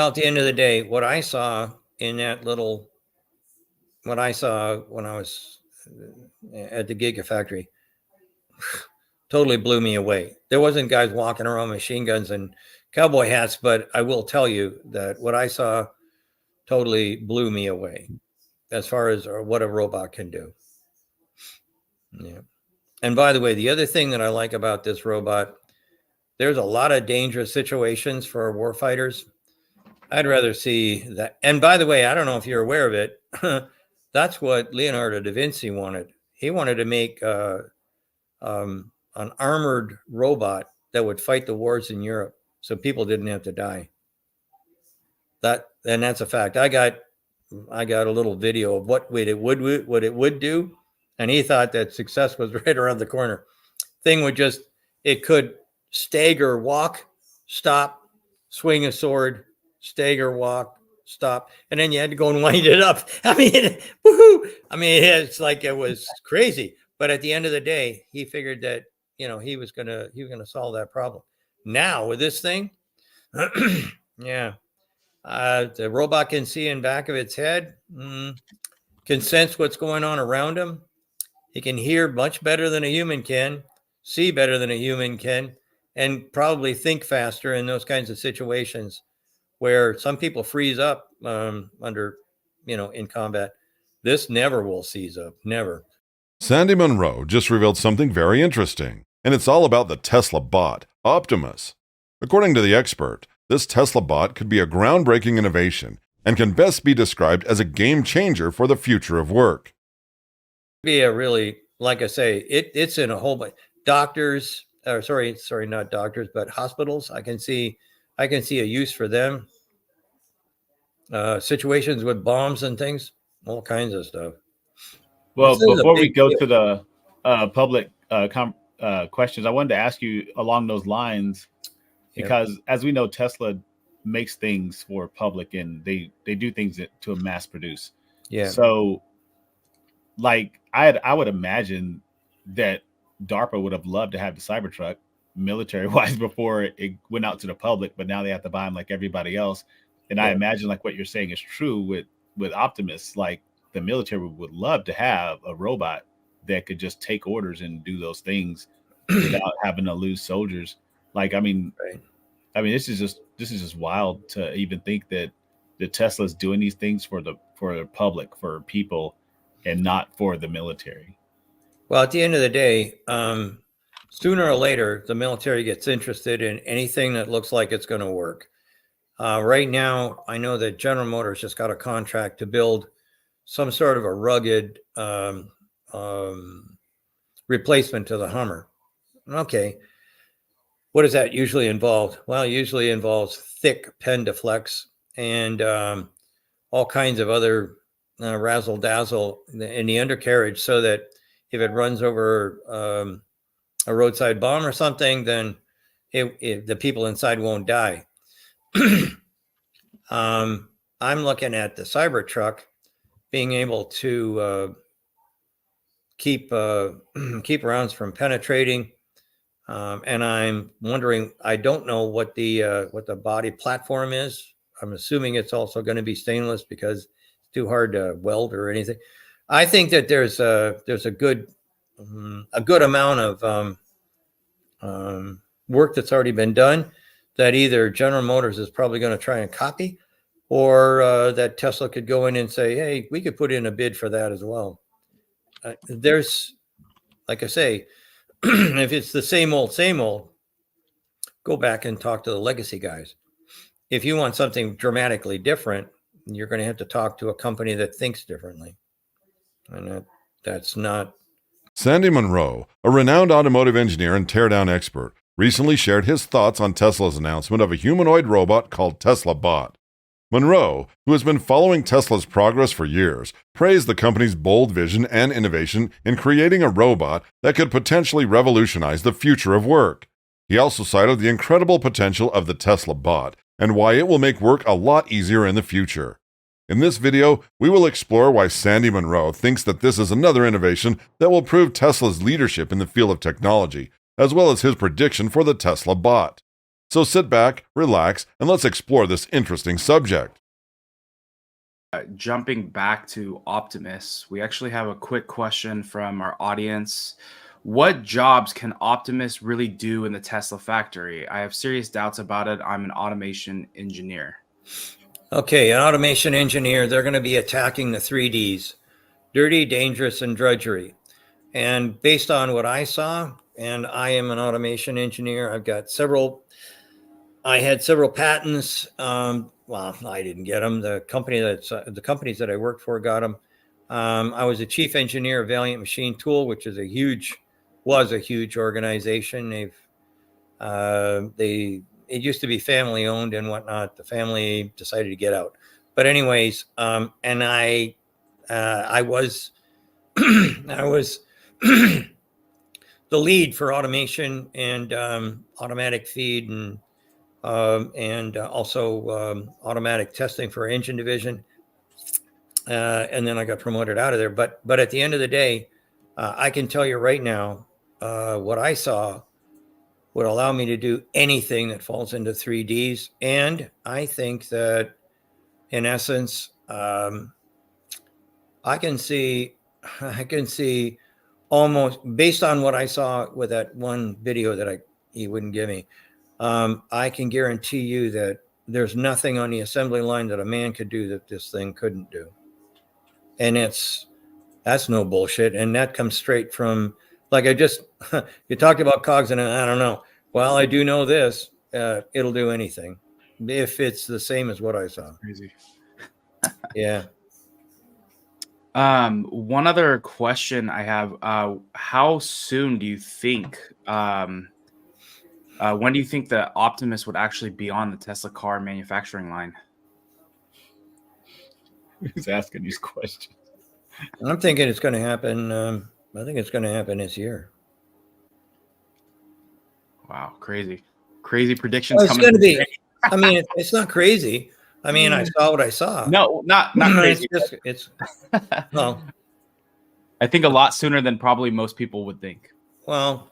Well, at the end of the day, what I saw in that little, what I saw when I was at the Gigafactory totally blew me away. There wasn't guys walking around with machine guns and cowboy hats, but I will tell you that what I saw totally blew me away as far as what a robot can do. Yeah. And by the way, the other thing that I like about this robot, there's a lot of dangerous situations for warfighters. I'd rather see that. And by the way, I don't know if you're aware of it. That's what Leonardo da Vinci wanted. He wanted to make an armored robot that would fight the wars in Europe, so people didn't have to die. That's a fact. I got a little video of what it would do, and he thought that success was right around the corner. Thing would just, it could stagger, walk, stop, swing a sword, stagger, walk, stop, and then you had to go and wind it up. I mean, woohoo! I mean, it's like it was crazy. But at the end of the day, he figured that he was gonna solve that problem. Now with this thing, yeah, the robot can see in back of its head, can sense what's going on around him. He can hear much better than a human can, see better than a human can, and probably think faster in those kinds of situations where some people freeze up under, in combat. This never will seize up, never. Sandy Munro just revealed something very interesting, and it's all about the Tesla bot, Optimus. According to the expert, this Tesla bot could be a groundbreaking innovation and can best be described as a game changer for the future of work. Be a really, like I say, it's in a whole bunch. Doctors, or sorry, not doctors, but hospitals. I can see a use for them. Situations with bombs and things, all kinds of stuff. Well, before we go to the public questions, I wanted to ask you along those lines, because as we know, Tesla makes things for public and they do things to mass produce. Yeah. So, like, I would imagine that DARPA would have loved to have the Cybertruck military-wise before it went out to the public, but now they have to buy them like everybody else. And I imagine, like what you're saying is true with Optimus, like the military would love to have a robot that could just take orders and do those things without having to lose soldiers. Like, I mean, this is just wild to even think that the Tesla's doing these things for the public, for people, and not for the military. Well, at the end of the day, sooner or later, the military gets interested in anything that looks like it's going to work. Right now, I know that General Motors just got a contract to build some sort of a rugged replacement to the Hummer. Okay. What does that usually involve? Well, it usually involves thick Pendaflex and all kinds of other razzle dazzle in the undercarriage, so that if it runs over a roadside bomb or something, then the people inside won't die. I'm looking at the Cybertruck being able to keep rounds from penetrating, and I'm wondering. I don't know what the body platform is. I'm assuming it's also going to be stainless because it's too hard to weld or anything. I think that there's a good amount of work that's already been done that either General Motors is probably going to try and copy, or that Tesla could go in and say, hey, we could put in a bid for that as well. There's, like I say, if it's the same old, go back and talk to the legacy guys. If you want something dramatically different, you're going to have to talk to a company that thinks differently. And that's not. Sandy Munro, a renowned automotive engineer and teardown expert, recently shared his thoughts on Tesla's announcement of a humanoid robot called Tesla Bot. Munro, who has been following Tesla's progress for years, praised the company's bold vision and innovation in creating a robot that could potentially revolutionize the future of work. He also cited the incredible potential of the Tesla Bot and why it will make work a lot easier in the future. In this video, we will explore why Sandy Munro thinks that this is another innovation that will prove Tesla's leadership in the field of technology, as well as his prediction for the Tesla Bot. So sit back, relax, and let's explore this interesting subject. Jumping back to Optimus, we actually have a quick question from our audience. What jobs can Optimus really do in the Tesla factory? I have serious doubts about it. I'm an automation engineer. Okay, an automation engineer, they're going to be attacking the 3Ds, dirty, dangerous, and drudgery. And based on what I saw, and I am an automation engineer, I had several patents. Well, I didn't get them. The companies that I worked for got them. I was a chief engineer of Valiant Machine Tool, which is a huge organization. It used to be family owned and whatnot. The family decided to get out. But anyways, and I was I was the lead for automation and automatic feed and also automatic testing for engine division. And then I got promoted out of there. But at the end of the day, I can tell you right now, what I saw would allow me to do anything that falls into 3Ds. And I think that in essence, I can see almost based on what I saw with that one video that he wouldn't give me. I can guarantee you that there's nothing on the assembly line that a man could do that this thing couldn't do. And that's no bullshit. And that comes straight from, like you talked about cogs and I don't know. Well, I do know this, it'll do anything if it's the same as what I saw. Crazy. Yeah. One other question I have, how soon do you think, when do you think that Optimus would actually be on the Tesla car manufacturing line? Who's asking these questions? I'm thinking it's going to happen. I think it's going to happen this year. Wow, crazy predictions. Well, it's going to be. I mean, it's not crazy. I mean, I saw what I saw. No, not crazy. It's well. I think a lot sooner than probably most people would think. Well,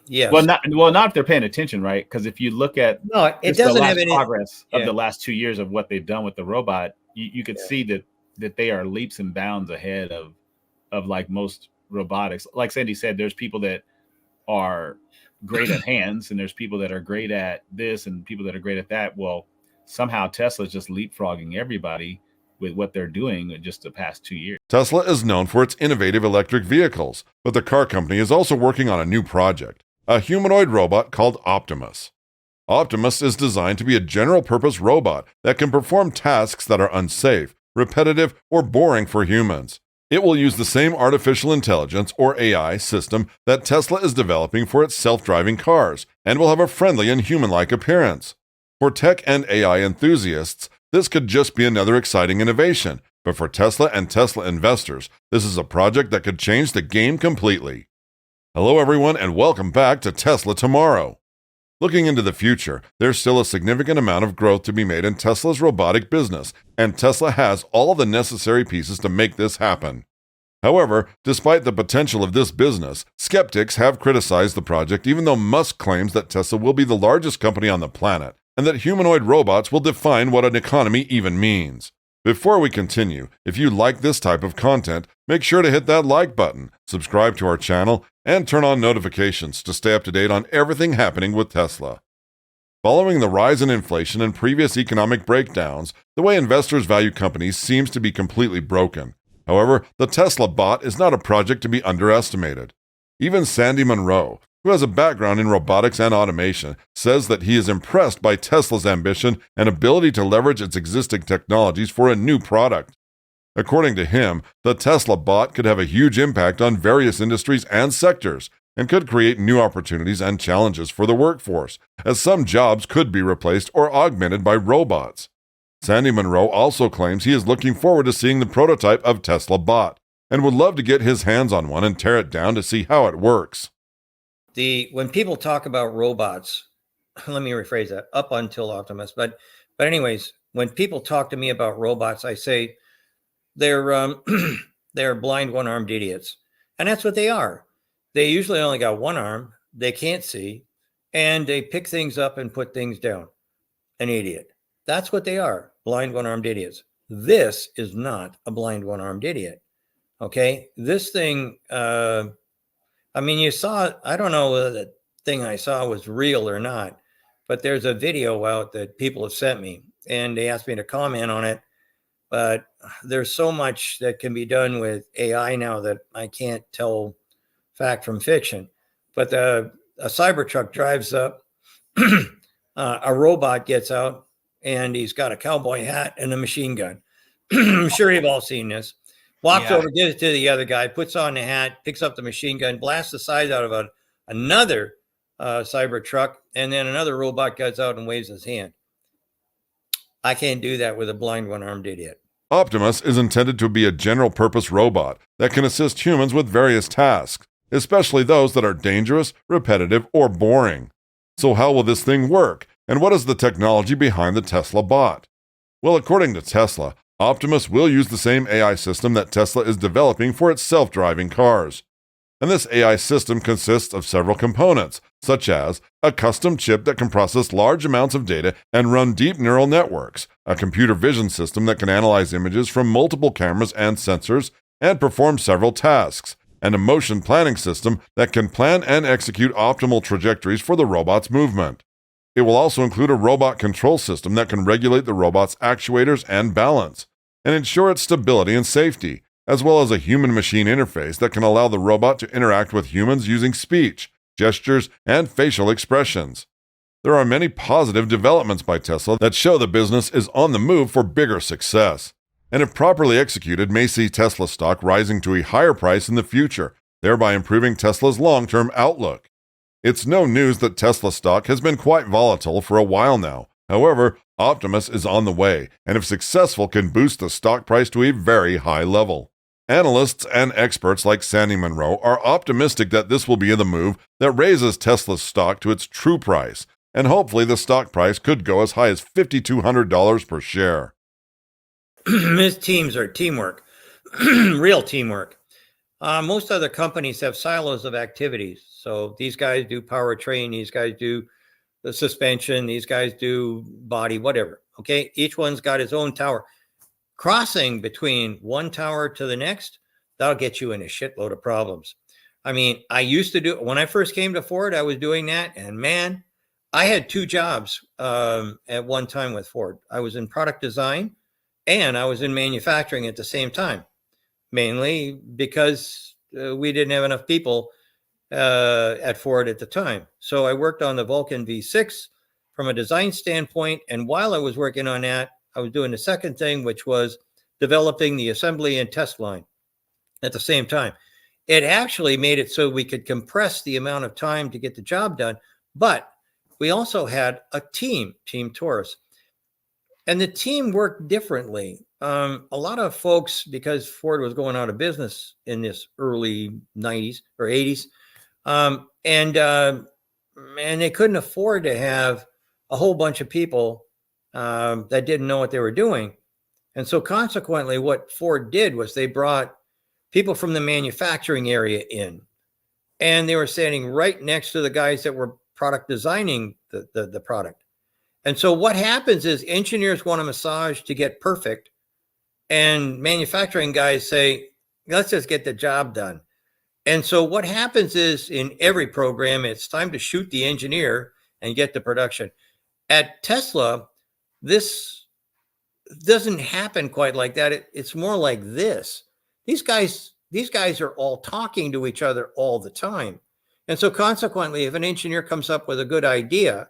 yes. Well, not if they're paying attention, right? Because if you look at it doesn't have any progress of the last 2 years of what they've done with the robot, you could see that they are leaps and bounds ahead of like most robotics. Like Sandy said, there's people that are great at hands, and there's people that are great at this, and people that are great at that. Well, somehow Tesla's just leapfrogging everybody with what they're doing in just the past 2 years. Tesla is known for its innovative electric vehicles, but the car company is also working on a new project, a humanoid robot called Optimus. Optimus is designed to be a general-purpose robot that can perform tasks that are unsafe, repetitive, or boring for humans. It will use the same artificial intelligence, or AI, system that Tesla is developing for its self-driving cars, and will have a friendly and human-like appearance. For tech and AI enthusiasts, this could just be another exciting innovation, but for Tesla and Tesla investors, this is a project that could change the game completely. Hello everyone, and welcome back to Tesla Tomorrow. Looking into the future, there's still a significant amount of growth to be made in Tesla's robotic business, and Tesla has all the necessary pieces to make this happen. However, despite the potential of this business, skeptics have criticized the project, even though Musk claims that Tesla will be the largest company on the planet, and that humanoid robots will define what an economy even means. Before we continue, if you like this type of content, make sure to hit that like button, subscribe to our channel, and turn on notifications to stay up to date on everything happening with Tesla. Following the rise in inflation and previous economic breakdowns, the way investors value companies seems to be completely broken. However, the Tesla bot is not a project to be underestimated. Even Sandy Munro, who has a background in robotics and automation, says that he is impressed by Tesla's ambition and ability to leverage its existing technologies for a new product. According to him, the Tesla bot could have a huge impact on various industries and sectors, and could create new opportunities and challenges for the workforce, as some jobs could be replaced or augmented by robots. Sandy Munro also claims he is looking forward to seeing the prototype of Tesla bot, and would love to get his hands on one and tear it down to see how it works. When people talk about robots, let me rephrase that, up until Optimus, but anyways, when people talk to me about robots, I say they're they're blind, one-armed idiots, and that's what they are. They usually only got one arm, they can't see, and they pick things up and put things down. An idiot. That's what they are, blind one-armed idiots. This is not a blind one-armed idiot. Okay, this thing, I mean, you saw, I don't know whether the thing I saw was real or not, but there's a video out that people have sent me and they asked me to comment on it. But there's so much that can be done with AI now that I can't tell fact from fiction. But a Cybertruck drives up, a robot gets out, and he's got a cowboy hat and a machine gun. I'm sure you've all seen this. Walks over, gives it to the other guy, puts on the hat, picks up the machine gun, blasts the sides out of another Cybertruck, and then another robot gets out and waves his hand. I can't do that with a blind one-armed idiot. Optimus is intended to be a general-purpose robot that can assist humans with various tasks, especially those that are dangerous, repetitive, or boring. So how will this thing work, and what is the technology behind the Tesla bot? Well, according to Tesla, Optimus will use the same AI system that Tesla is developing for its self-driving cars. And this AI system consists of several components, such as a custom chip that can process large amounts of data and run deep neural networks, a computer vision system that can analyze images from multiple cameras and sensors and perform several tasks, and a motion planning system that can plan and execute optimal trajectories for the robot's movement. It will also include a robot control system that can regulate the robot's actuators and balance, and ensure its stability and safety, as well as a human-machine interface that can allow the robot to interact with humans using speech, gestures, and facial expressions. There are many positive developments by Tesla that show the business is on the move for bigger success, and if properly executed, may see Tesla stock rising to a higher price in the future, thereby improving Tesla's long-term outlook. It's no news that Tesla stock has been quite volatile for a while now. However, Optimus is on the way, and if successful, can boost the stock price to a very high level. Analysts and experts like Sandy Munro are optimistic that this will be the move that raises Tesla's stock to its true price, and hopefully the stock price could go as high as $5,200 per share. These teams are teamwork, real teamwork. Most other companies have silos of activities. So these guys do powertrain, these guys do the suspension, these guys do body, whatever. Okay, each one's got his own tower. Crossing between one tower to the next, that'll get you in a shitload of problems. I mean, I used to do, when I first came to Ford, I was doing that. And man, I had two jobs at one time with Ford. I was in product design and I was in manufacturing at the same time, mainly because we didn't have enough people at Ford at the time. So I worked on the Vulcan V6 from a design standpoint. And while I was working on that, I was doing the second thing, which was developing the assembly and test line at the same time. It actually made it so we could compress the amount of time to get the job done. But we also had a team, Team Taurus. And the team worked differently. A lot of folks, because Ford was going out of business in this early 90s or 80s, and they couldn't afford to have a whole bunch of people that didn't know what they were doing. And so consequently, what Ford did was they brought people from the manufacturing area in, and they were standing right next to the guys that were product designing the product. And so what happens is engineers want a massage to get perfect, and manufacturing guys say, let's just get the job done. And so what happens is in every program, it's time to shoot the engineer and get to production. At Tesla, this doesn't happen quite like that. It's more like this. These guys are all talking to each other all the time. And so consequently, if an engineer comes up with a good idea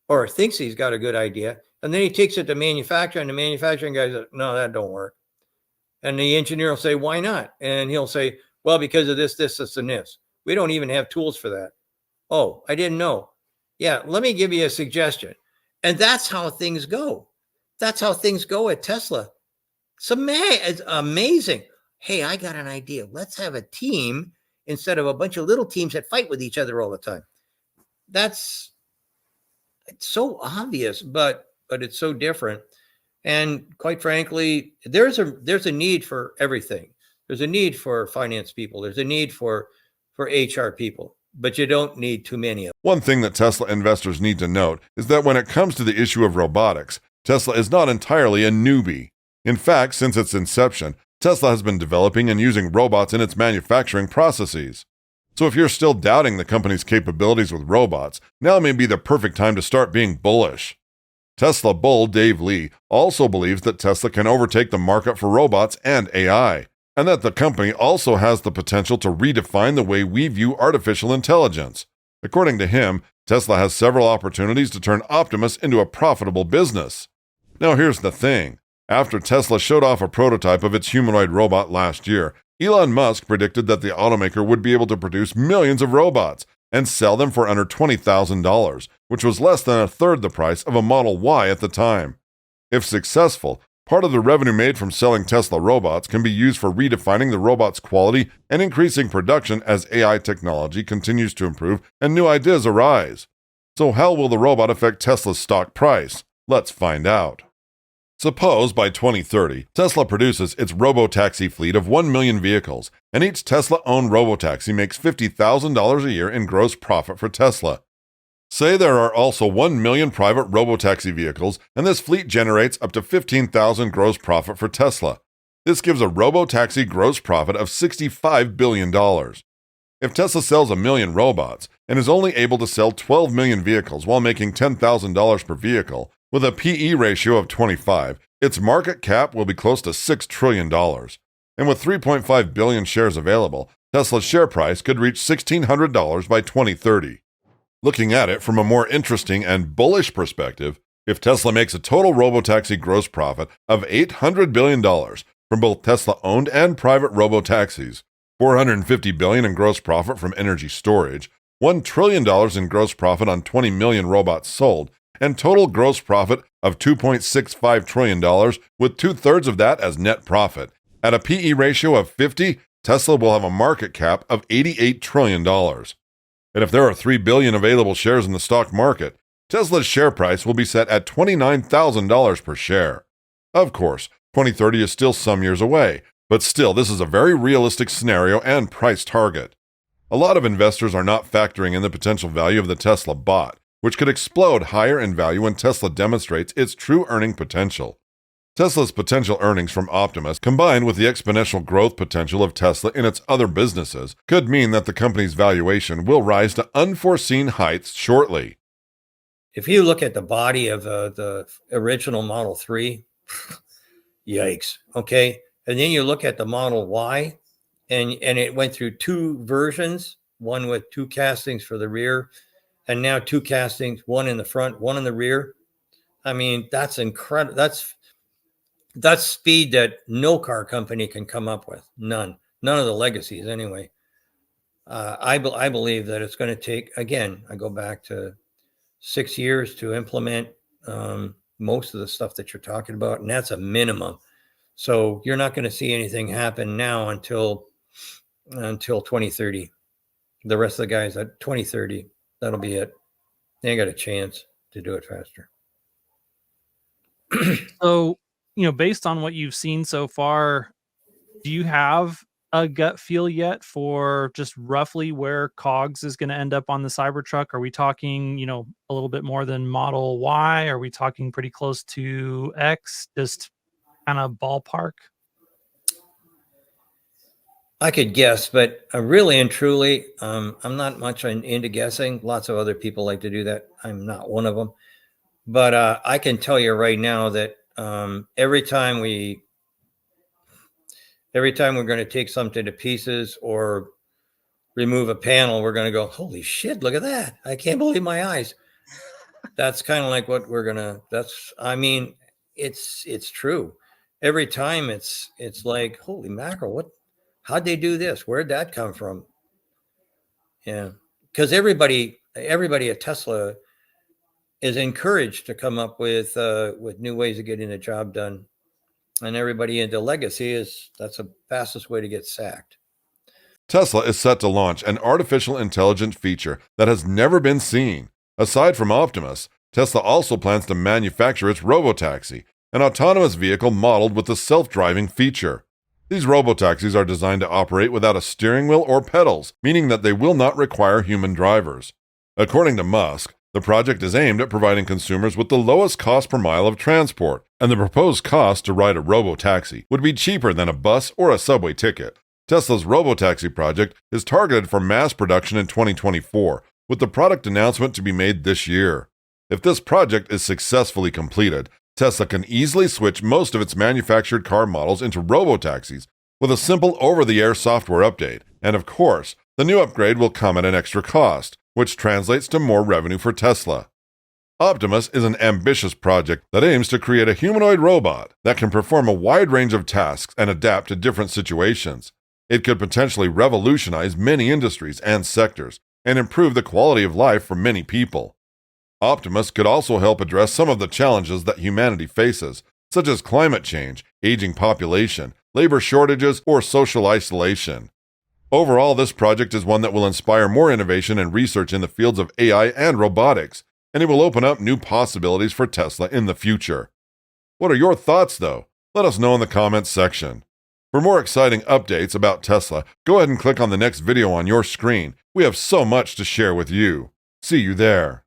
or thinks he's got a good idea, and then he takes it to manufacturing, and the manufacturing guy says, no, that don't work. And the engineer will say, why not? And he'll say, well, because of this, and this. We don't even have tools for that. Oh, I didn't know. Yeah, let me give you a suggestion. And that's how things go. That's how things go at Tesla. It's amazing. Hey, I got an idea. Let's have a team instead of a bunch of little teams that fight with each other all the time. It's so obvious, but it's so different. And quite frankly, there's a need for everything. There's a need for finance people. There's a need for HR people. but you don't need too many of them. One thing that Tesla investors need to note is that when it comes to the issue of robotics, Tesla is not entirely a newbie. In fact, since its inception, Tesla has been developing and using robots in its manufacturing processes. So if you're still doubting the company's capabilities with robots, now may be the perfect time to start being bullish. Tesla bull Dave Lee also believes that Tesla can overtake the market for robots and AI, and that the company also has the potential to redefine the way we view artificial intelligence. According to him, Tesla has several opportunities to turn Optimus into a profitable business. Now here's the thing. After Tesla showed off a prototype of its humanoid robot last year, Elon Musk predicted that the automaker would be able to produce millions of robots and sell them for under $20,000, which was less than a third the price of a Model Y at the time. If successful, part of the revenue made from selling Tesla robots can be used for redefining the robot's quality and increasing production as AI technology continues to improve and new ideas arise. So how will the robot affect Tesla's stock price? Let's find out. Suppose by 2030, Tesla produces its robotaxi fleet of 1 million vehicles, and each Tesla-owned robotaxi makes $50,000 a year in gross profit for Tesla. Say there are also 1 million private robotaxi vehicles, and this fleet generates up to $15,000 gross profit for Tesla. This gives a robotaxi gross profit of $65 billion. If Tesla sells 1 million robots and is only able to sell 12 million vehicles while making $10,000 per vehicle, with a PE ratio of 25, its market cap will be close to $6 trillion. And with 3.5 billion shares available, Tesla's share price could reach $1,600 by 2030. Looking at it from a more interesting and bullish perspective, if Tesla makes a total robotaxi gross profit of $800 billion from both Tesla-owned and private robotaxis, $450 billion in gross profit from energy storage, $1 trillion in gross profit on 20 million robots sold, and total gross profit of $2.65 trillion, with two-thirds of that as net profit. At a PE ratio of 50, Tesla will have a market cap of $88 trillion. And if there are 3 billion available shares in the stock market, Tesla's share price will be set at $29,000 per share. Of course, 2030 is still some years away, but still this is a very realistic scenario and price target. A lot of investors are not factoring in the potential value of the Tesla bot, which could explode higher in value when Tesla demonstrates its true earning potential. Tesla's potential earnings from Optimus, combined with the exponential growth potential of Tesla in its other businesses, could mean that the company's valuation will rise to unforeseen heights shortly. If you look at the body of the original Model 3, yikes, okay? And then you look at the Model Y, and it went through 2 versions, one with 2 castings for the rear, and now 2 castings, one in the front, one in the rear. I mean, that's incredible. That's speed that no car company can come up with. None of the legacies anyway. I believe that it's going to take, again, I go back to 6 years to implement most of the stuff that you're talking about, and that's a minimum. So you're not going to see anything happen now until 2030. The rest of the guys at 2030, that'll be it. They ain't got a chance to do it faster. So, based on what you've seen so far, do you have a gut feel yet for just roughly where COGS is going to end up on the Cybertruck? Are we talking, a little bit more than Model Y? Are we talking pretty close to X? Just kind of ballpark? I could guess, but really and truly, I'm not much into guessing. Lots of other people like to do that. I'm not one of them. But I can tell you right now that every time we're going to take something to pieces or remove a panel, we're going to go, holy shit, look at that. I can't believe my eyes. That's kind of like what we're going to, it's true. Every time it's like, holy mackerel, how'd they do this? Where'd that come from? Yeah. Because everybody at Tesla is encouraged to come up with new ways of getting the job done. And everybody into legacy that's the fastest way to get sacked. Tesla is set to launch an artificial intelligence feature that has never been seen. Aside from Optimus, Tesla also plans to manufacture its robotaxi, an autonomous vehicle modeled with the self-driving feature. These robotaxis are designed to operate without a steering wheel or pedals, meaning that they will not require human drivers. According to Musk, the project is aimed at providing consumers with the lowest cost per mile of transport, and the proposed cost to ride a robotaxi would be cheaper than a bus or a subway ticket. Tesla's robotaxi project is targeted for mass production in 2024, with the product announcement to be made this year. If this project is successfully completed, Tesla can easily switch most of its manufactured car models into robotaxis with a simple over-the-air software update, and of course, the new upgrade will come at an extra cost, which translates to more revenue for Tesla. Optimus is an ambitious project that aims to create a humanoid robot that can perform a wide range of tasks and adapt to different situations. It could potentially revolutionize many industries and sectors and improve the quality of life for many people. Optimus could also help address some of the challenges that humanity faces, such as climate change, aging population, labor shortages, or social isolation. Overall, this project is one that will inspire more innovation and research in the fields of AI and robotics, and it will open up new possibilities for Tesla in the future. What are your thoughts, though? Let us know in the comments section. For more exciting updates about Tesla, go ahead and click on the next video on your screen. We have so much to share with you. See you there.